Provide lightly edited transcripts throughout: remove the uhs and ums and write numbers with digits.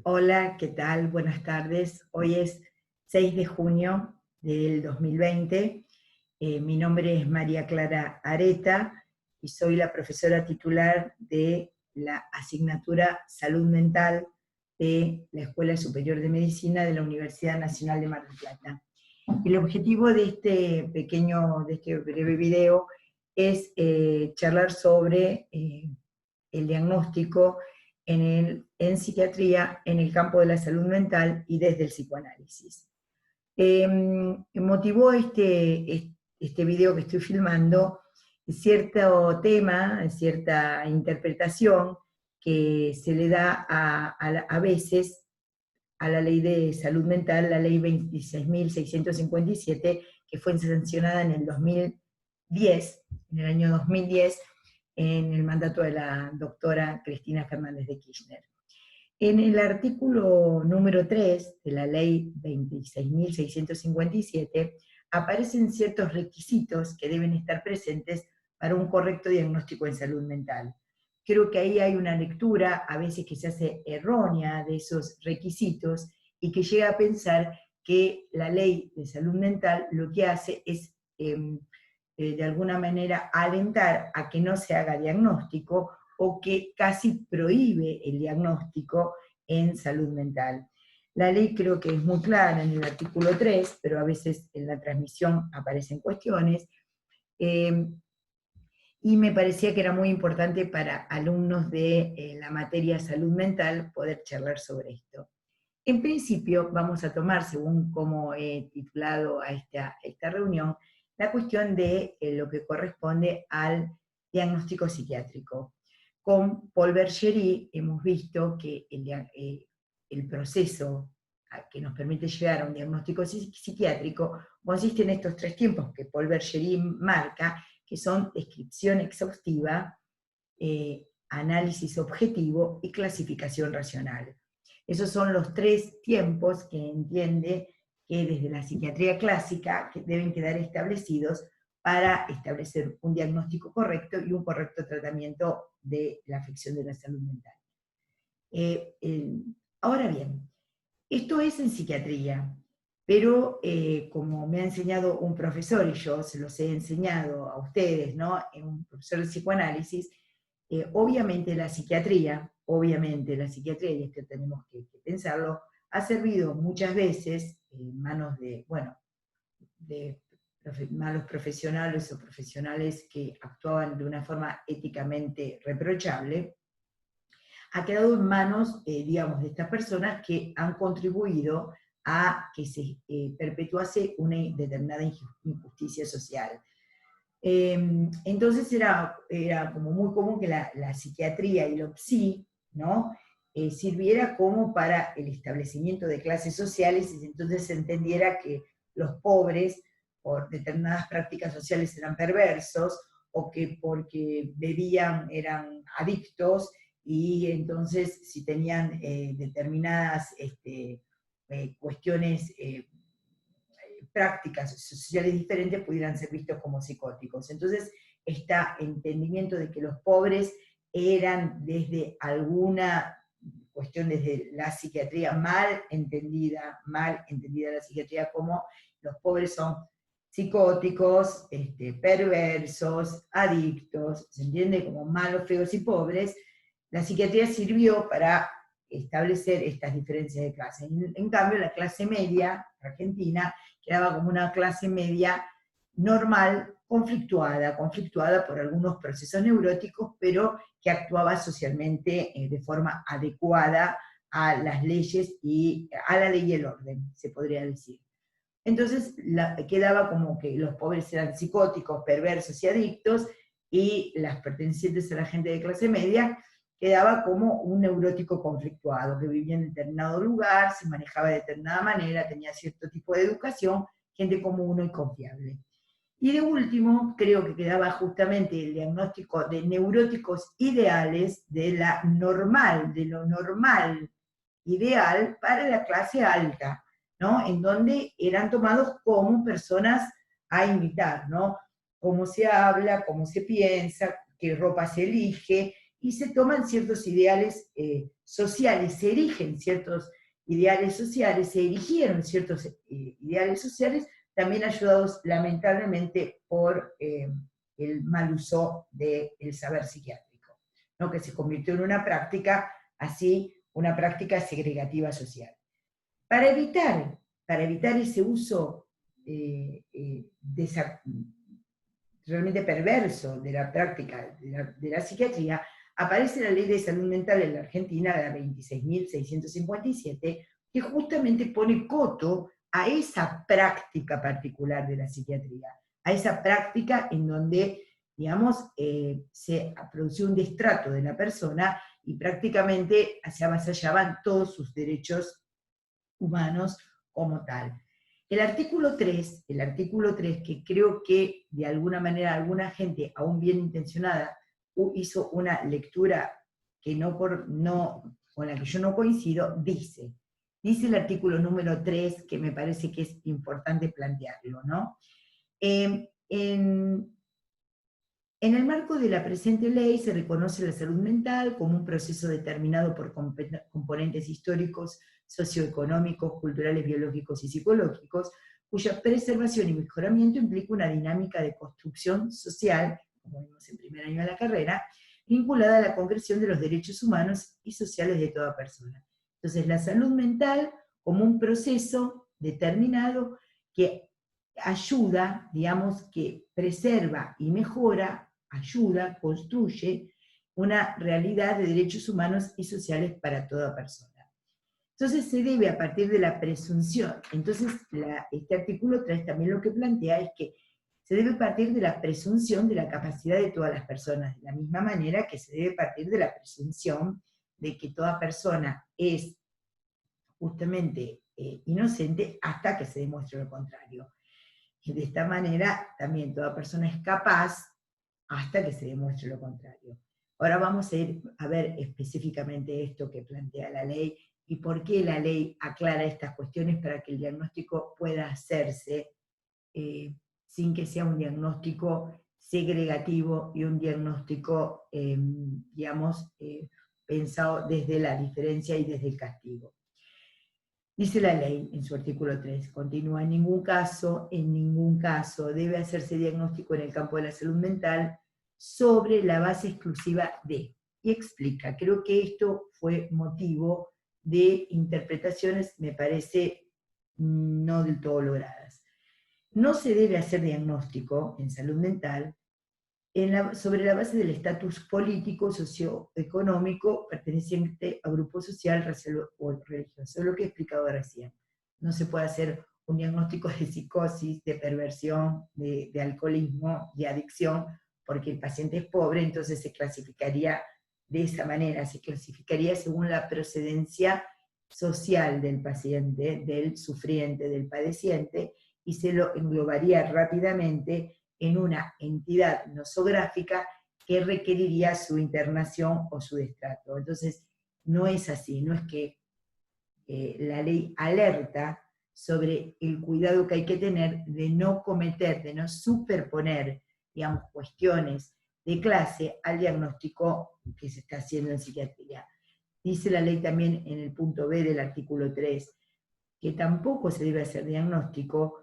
Hola, ¿qué tal? Buenas tardes. Hoy es 6 de junio del 2020. Mi nombre es María Clara Areta y soy la profesora titular de la asignatura Salud Mental de la Escuela Superior de Medicina de la Universidad Nacional de Mar del Plata. El objetivo de de este breve video es charlar sobre el diagnóstico en psiquiatría, en el campo de la salud mental y desde el psicoanálisis. Motivó este video que estoy filmando cierta interpretación que se le da a veces a la ley de salud mental, la ley 26.657, que fue sancionada en el 2010, en el año 2010, en el mandato de la doctora Cristina Fernández de Kirchner. En el artículo número 3 de la ley 26.657 aparecen ciertos requisitos que deben estar presentes para un correcto diagnóstico en salud mental. Creo que ahí hay una lectura a veces que se hace errónea de esos requisitos y que llega a pensar que la ley de salud mental lo que hace es de alguna manera alentar a que no se haga diagnóstico o que casi prohíbe el diagnóstico en salud mental. La ley creo que es muy clara en el artículo 3, pero a veces en la transmisión aparecen cuestiones, y me parecía que era muy importante para alumnos de la materia salud mental poder charlar sobre esto. En principio vamos a tomar, según como he titulado a esta reunión, la cuestión de lo que corresponde al diagnóstico psiquiátrico. Con Paul Bergerie hemos visto que el proceso que nos permite llegar a un diagnóstico psiquiátrico consiste en estos tres tiempos que Paul Bergerie marca, que son descripción exhaustiva, análisis objetivo y clasificación racional. Esos son los tres tiempos que entiende que desde la psiquiatría clásica que deben quedar establecidos para establecer un diagnóstico correcto y un correcto tratamiento de la afección de la salud mental. Ahora bien, esto es en psiquiatría, pero como me ha enseñado un profesor, y yo se los he enseñado a ustedes, ¿no? Un profesor de psicoanálisis, obviamente la psiquiatría, y esto tenemos que pensarlo, ha servido muchas veces en manos de, bueno, de malos profesionales o profesionales que actuaban de una forma éticamente reprochable, ha quedado en manos, digamos, de estas personas que han contribuido a que se perpetuase una determinada injusticia social. Entonces era como muy común que la psiquiatría y lo psi, ¿no? Sirviera como para el establecimiento de clases sociales y entonces se entendiera que los pobres, por determinadas prácticas sociales, eran perversos, o que porque bebían eran adictos, y entonces si tenían determinadas cuestiones prácticas sociales diferentes pudieran ser vistos como psicóticos. Entonces, este entendimiento de que los pobres eran desde alguna cuestión, desde la psiquiatría mal entendida la psiquiatría como los pobres son psicóticos, perversos, adictos, ¿se entiende? Como malos, feos y pobres. La psiquiatría sirvió para establecer estas diferencias de clase. En cambio, la clase media argentina quedaba como una clase media normal, conflictuada por algunos procesos neuróticos, pero que actuaba socialmente de forma adecuada a las leyes y a la ley y el orden, se podría decir. Entonces quedaba como que los pobres eran psicóticos, perversos y adictos, y las pertenecientes a la gente de clase media quedaba como un neurótico conflictuado, que vivía en determinado lugar, se manejaba de determinada manera, tenía cierto tipo de educación, gente común y confiable. Y de último, creo que quedaba justamente el diagnóstico de neuróticos ideales de lo normal ideal para la clase alta, ¿no? En donde eran tomados como personas a imitar, ¿no? Cómo se habla, cómo se piensa, qué ropa se elige, y se toman ciertos ideales sociales, se erigen ciertos ideales sociales, se erigieron ciertos ideales sociales, también ayudados lamentablemente por el mal uso del saber psiquiátrico, ¿no? Que se convirtió en una práctica así, una práctica segregativa social. Para evitar ese uso realmente perverso de la práctica de la psiquiatría, aparece la Ley de Salud Mental en la Argentina, la 26.657, que justamente pone coto a esa práctica particular de la psiquiatría, a esa práctica en donde, digamos, se produció un destrato de la persona y prácticamente se avasallaban todos sus derechos humanos como tal. El artículo 3, que creo que de alguna manera alguna gente, aún bien intencionada, hizo una lectura que con la que yo no coincido, dice el artículo número 3, que me parece que es importante plantearlo, ¿no? En el marco de la presente ley se reconoce la salud mental como un proceso determinado por componentes históricos, socioeconómicos, culturales, biológicos y psicológicos, cuya preservación y mejoramiento implica una dinámica de construcción social, como vimos en primer año de la carrera, vinculada a la concreción de los derechos humanos y sociales de toda persona. Entonces, la salud mental como un proceso determinado que ayuda, digamos, que preserva y mejora, ayuda, construye una realidad de derechos humanos y sociales para toda persona. Entonces se debe a partir de la presunción. Entonces este artículo 3 también lo que plantea es que se debe partir de la presunción de la capacidad de todas las personas, de la misma manera que se debe partir de la presunción de que toda persona es justamente inocente hasta que se demuestre lo contrario. Y de esta manera también toda persona es capaz hasta que se demuestre lo contrario. Ahora vamos a ir a ver específicamente esto que plantea la ley y por qué la ley aclara estas cuestiones para que el diagnóstico pueda hacerse sin que sea un diagnóstico segregativo y un diagnóstico, digamos, pensado desde la diferencia y desde el castigo. Dice la ley en su artículo 3, continúa, en ningún caso debe hacerse diagnóstico en el campo de la salud mental sobre la base exclusiva de, y explica, creo que esto fue motivo de interpretaciones, me parece, no del todo logradas. No se debe hacer diagnóstico en salud mental sobre la base del estatus político, socioeconómico, perteneciente a grupo social, racial o religioso. Es lo que he explicado recién. No se puede hacer un diagnóstico de psicosis, de perversión, de alcoholismo, de adicción, porque el paciente es pobre, entonces se clasificaría de esa manera, se clasificaría según la procedencia social del paciente, del sufriente, del padeciente, y se lo englobaría rápidamente en una entidad nosográfica que requeriría su internación o su destrato. Entonces, no es así, no es que la ley alerta sobre el cuidado que hay que tener de no cometer, de no superponer, digamos, cuestiones de clase al diagnóstico que se está haciendo en psiquiatría. Dice la ley también en el punto B del artículo 3, que tampoco se debe hacer diagnóstico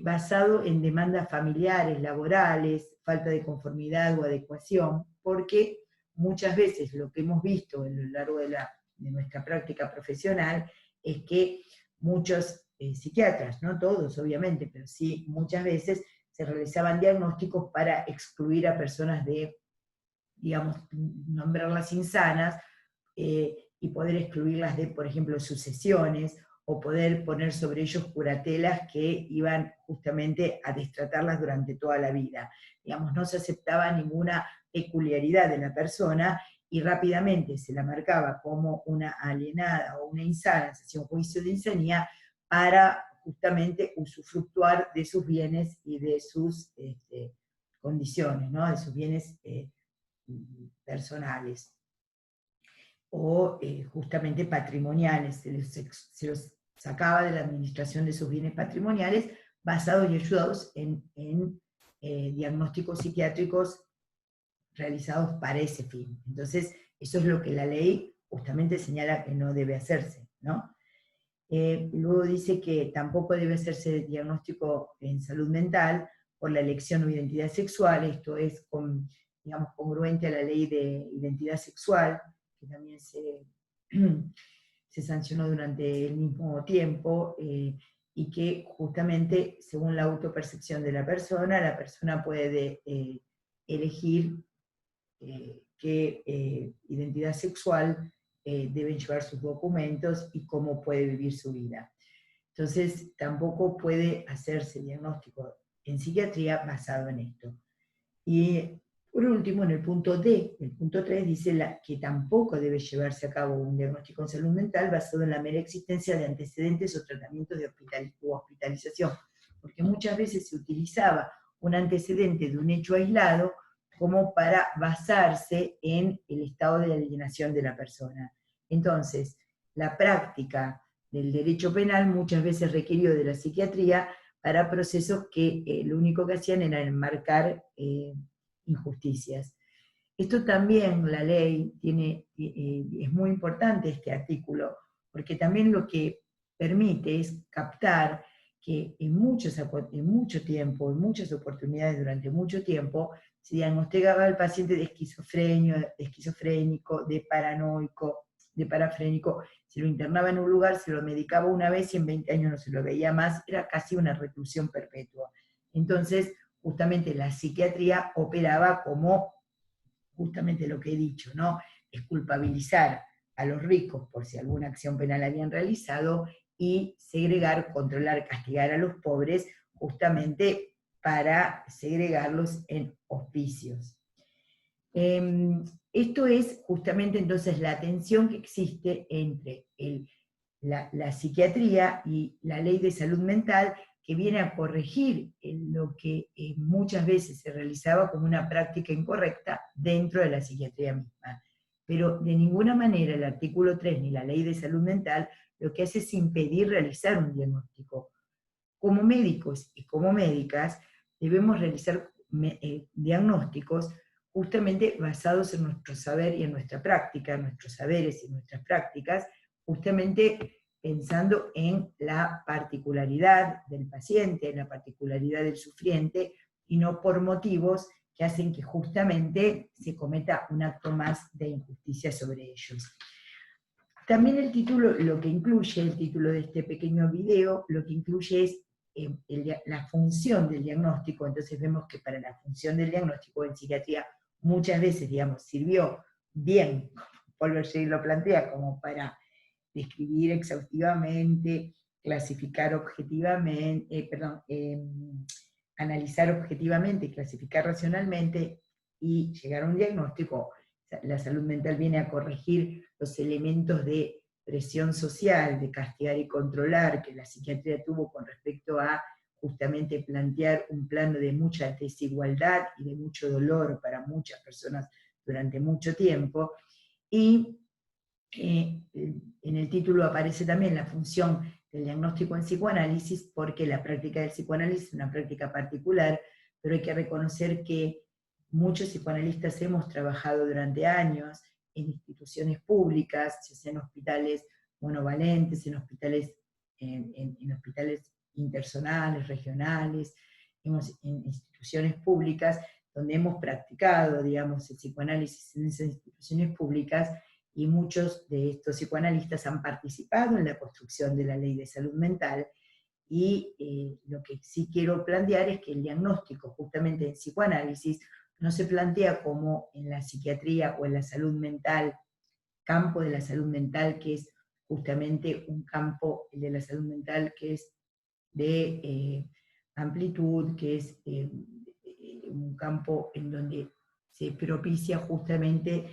basado en demandas familiares, laborales, falta de conformidad o adecuación, porque muchas veces lo que hemos visto a lo largo de nuestra práctica profesional es que muchos psiquiatras, no todos obviamente, pero sí muchas veces se realizaban diagnósticos para excluir a personas de, digamos, nombrarlas insanas y poder excluirlas de, por ejemplo, sucesiones, o poder poner sobre ellos curatelas que iban justamente a destratarlas durante toda la vida. Digamos, no se aceptaba ninguna peculiaridad de la persona y rápidamente se la marcaba como una alienada o una insana, se hacía un juicio de insanía para justamente usufructuar de sus bienes y de sus condiciones, ¿no? De sus bienes personales o justamente patrimoniales, se los sacaba de la administración de sus bienes patrimoniales basados y ayudados en diagnósticos psiquiátricos realizados para ese fin. Entonces, eso es lo que la ley justamente señala que no debe hacerse, ¿no? Luego dice que tampoco debe hacerse diagnóstico en salud mental por la elección o identidad sexual. Esto es, digamos, congruente a la ley de identidad sexual, que también se sancionó durante el mismo tiempo, y que justamente, según la autopercepción de la persona puede elegir qué identidad sexual deben llevar sus documentos y cómo puede vivir su vida. Entonces, tampoco puede hacerse diagnóstico en psiquiatría basado en esto. Y por último, en el punto D, el punto 3, dice que tampoco debe llevarse a cabo un diagnóstico en salud mental basado en la mera existencia de antecedentes o tratamientos de hospitalización, porque muchas veces se utilizaba un antecedente de un hecho aislado como para basarse en el estado de alienación de la persona. Entonces, la práctica del derecho penal muchas veces requirió de la psiquiatría para procesos que lo único que hacían era enmarcar injusticias. Esto también, la ley, es muy importante este artículo, porque también lo que permite es captar que en mucho tiempo, en muchas oportunidades durante mucho tiempo, se diagnosticaba al paciente de esquizofrénico, de paranoico, de parafrénico, se lo internaba en un lugar, se lo medicaba una vez y en 20 años no se lo veía más, era casi una reclusión perpetua. Entonces, justamente la psiquiatría operaba como justamente lo que he dicho, ¿no? Es culpabilizar a los ricos por si alguna acción penal habían realizado y segregar, controlar, castigar a los pobres justamente para segregarlos en hospicios. Esto es justamente entonces la tensión que existe entre la psiquiatría y la ley de salud mental, que viene a corregir lo que muchas veces se realizaba como una práctica incorrecta dentro de la psiquiatría misma. Pero de ninguna manera el artículo 3 ni la ley de salud mental lo que hace es impedir realizar un diagnóstico. Como médicos y como médicas debemos realizar diagnósticos justamente basados en nuestro saber y en nuestra práctica, en nuestros saberes y nuestras prácticas, justamente pensando en la particularidad del paciente, en la particularidad del sufriente, y no por motivos que hacen que justamente se cometa un acto más de injusticia sobre ellos. También el título, lo que incluye, el título de este pequeño video, lo que incluye es la función del diagnóstico. Entonces vemos que para la función del diagnóstico en psiquiatría muchas veces, digamos, sirvió bien, Polverger lo plantea, como para describir exhaustivamente, clasificar objetivamente, analizar objetivamente, clasificar racionalmente y llegar a un diagnóstico. La salud mental viene a corregir los elementos de presión social, de castigar y controlar, que la psiquiatría tuvo con respecto a justamente plantear un plano de mucha desigualdad y de mucho dolor para muchas personas durante mucho tiempo. Y en el título aparece también la función del diagnóstico en psicoanálisis, porque la práctica del psicoanálisis es una práctica particular, pero hay que reconocer que muchos psicoanalistas hemos trabajado durante años en instituciones públicas, ya sea en hospitales monovalentes, en hospitales intersonales, regionales, en instituciones públicas, donde hemos practicado, digamos, el psicoanálisis en esas instituciones públicas, y muchos de estos psicoanalistas han participado en la construcción de la ley de salud mental, y lo que sí quiero plantear es que el diagnóstico justamente en psicoanálisis no se plantea como en la psiquiatría o en la salud mental, campo de la salud mental, que es justamente un campo, el de la salud mental, que es de amplitud, que es un campo en donde se propicia justamente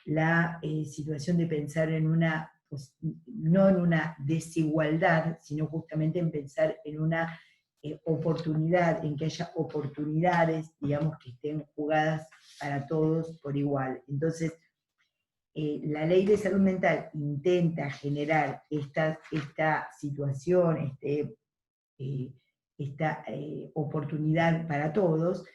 la situación de pensar en una, pues, no en una desigualdad, sino justamente en pensar en una oportunidad, en que haya oportunidades, digamos, que estén jugadas para todos por igual. Entonces, la ley de salud mental intenta generar esta situación, esta oportunidad para todos,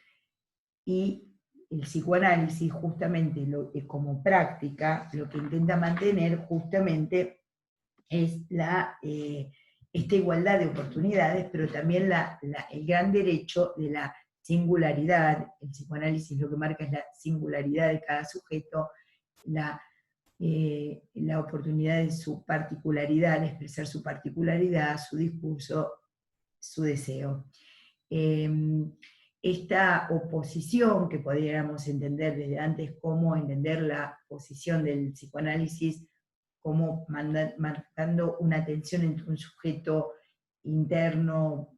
y el psicoanálisis justamente como práctica, lo que intenta mantener justamente es esta igualdad de oportunidades, pero también el gran derecho de la singularidad. El psicoanálisis lo que marca es la singularidad de cada sujeto, la oportunidad de su particularidad, de expresar su particularidad, su discurso, su deseo. Esta oposición, que podríamos entender desde antes como entender la posición del psicoanálisis como marcando una tensión entre un sujeto interno,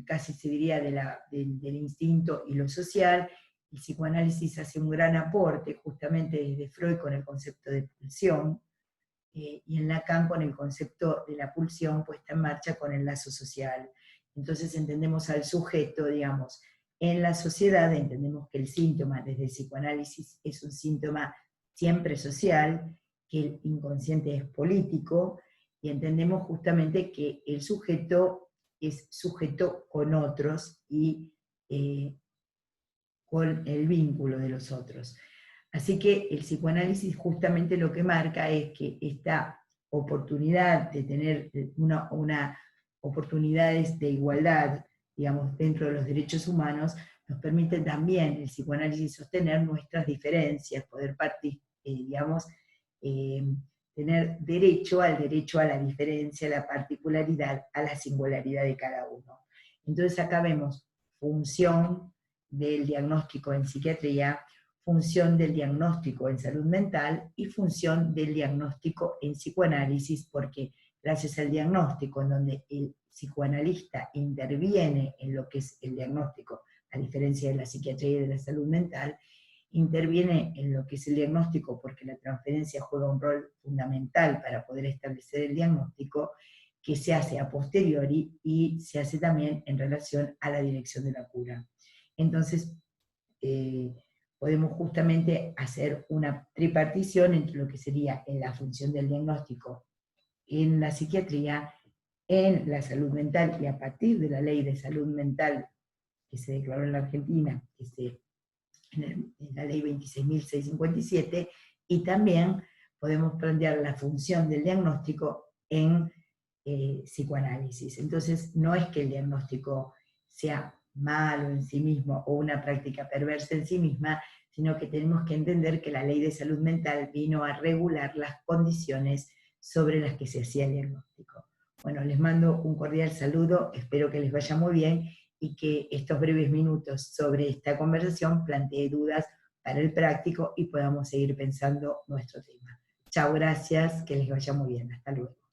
casi se diría del instinto y lo social. El psicoanálisis hace un gran aporte justamente desde Freud con el concepto de pulsión, y en Lacan con el concepto de la pulsión puesta en marcha con el lazo social. Entonces entendemos al sujeto, digamos, en la sociedad, entendemos que el síntoma desde el psicoanálisis es un síntoma siempre social, que el inconsciente es político, y entendemos justamente que el sujeto es sujeto con otros y con el vínculo de los otros. Así que el psicoanálisis justamente lo que marca es que esta oportunidad de tener oportunidades de igualdad, digamos, dentro de los derechos humanos, nos permite también el psicoanálisis sostener nuestras diferencias, poder tener derecho a la diferencia, a la particularidad, a la singularidad de cada uno. Entonces acá vemos función del diagnóstico en psiquiatría, función del diagnóstico en salud mental y función del diagnóstico en psicoanálisis, porque gracias al diagnóstico, en donde el psicoanalista interviene en lo que es el diagnóstico, a diferencia de la psiquiatría y de la salud mental, interviene en lo que es el diagnóstico porque la transferencia juega un rol fundamental para poder establecer el diagnóstico, que se hace a posteriori y se hace también en relación a la dirección de la cura. Entonces, podemos justamente hacer una tripartición entre lo que sería en la función del diagnóstico en la psiquiatría, en la salud mental, y a partir de la ley de salud mental que se declaró en la Argentina, en la ley 26.657, y también podemos plantear la función del diagnóstico en psicoanálisis. Entonces, no es que el diagnóstico sea malo en sí mismo o una práctica perversa en sí misma, sino que tenemos que entender que la ley de salud mental vino a regular las condiciones sobre las que se hacía el diagnóstico. Bueno, les mando un cordial saludo, espero que les vaya muy bien y que estos breves minutos sobre esta conversación plantee dudas para el práctico y podamos seguir pensando nuestro tema. Chao, gracias, que les vaya muy bien, hasta luego.